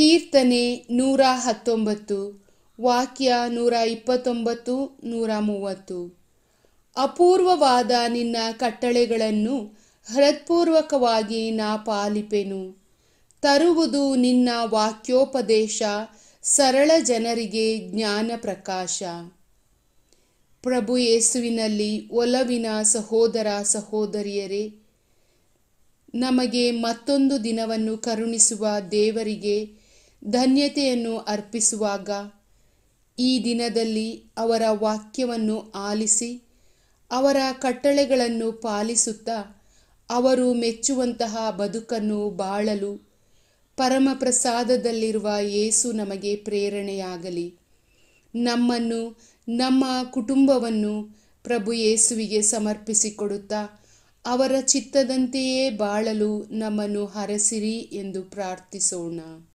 ಕೀರ್ತನೆ 119 ವಾಕ್ಯ 129 130. ಅಪೂರ್ವವಾದ ನಿನ್ನ ಕಟ್ಟಳೆಗಳನ್ನು ಹೃತ್ಪೂರ್ವಕವಾಗಿ ನಾ ಪಾಲಿಪೆನು. ತರುವುದು ನಿನ್ನ ವಾಕ್ಯೋಪದೇಶ, ಸರಳ ಜನರಿಗೆ ಜ್ಞಾನ ಪ್ರಕಾಶ. ಪ್ರಭು ಯೇಸುವಿನಲ್ಲಿ ಒಲವಿನ ಸಹೋದರ ಸಹೋದರಿಯರೇ, ನಮಗೆ ಮತ್ತೊಂದು ದಿನವನ್ನು ಕರುಣಿಸುವ ದೇವರಿಗೆ ಧನ್ಯತೆಯನ್ನು ಅರ್ಪಿಸುವಾಗ, ಈ ದಿನದಲ್ಲಿ ಅವರ ವಾಕ್ಯವನ್ನು ಆಲಿಸಿ ಅವರ ಕಟ್ಟಳೆಗಳನ್ನು ಪಾಲಿಸುತ್ತಾ ಅವರು ಮೆಚ್ಚುವಂತಹ ಬದುಕನ್ನು ಬಾಳಲು ಪರಮಪ್ರಸಾದದಲ್ಲಿರುವ ಯೇಸು ನಮಗೆ ಪ್ರೇರಣೆಯಾಗಲಿ. ನಮ್ಮನ್ನು, ನಮ್ಮ ಕುಟುಂಬವನ್ನು ಪ್ರಭು ಯೇಸುವಿಗೆ ಸಮರ್ಪಿಸಿಕೊಡುತ್ತಾ ಅವರ ಚಿತ್ತದಂತೆಯೇ ಬಾಳಲು ನಮ್ಮನ್ನು ಹರಸಿರಿ ಎಂದು ಪ್ರಾರ್ಥಿಸೋಣ.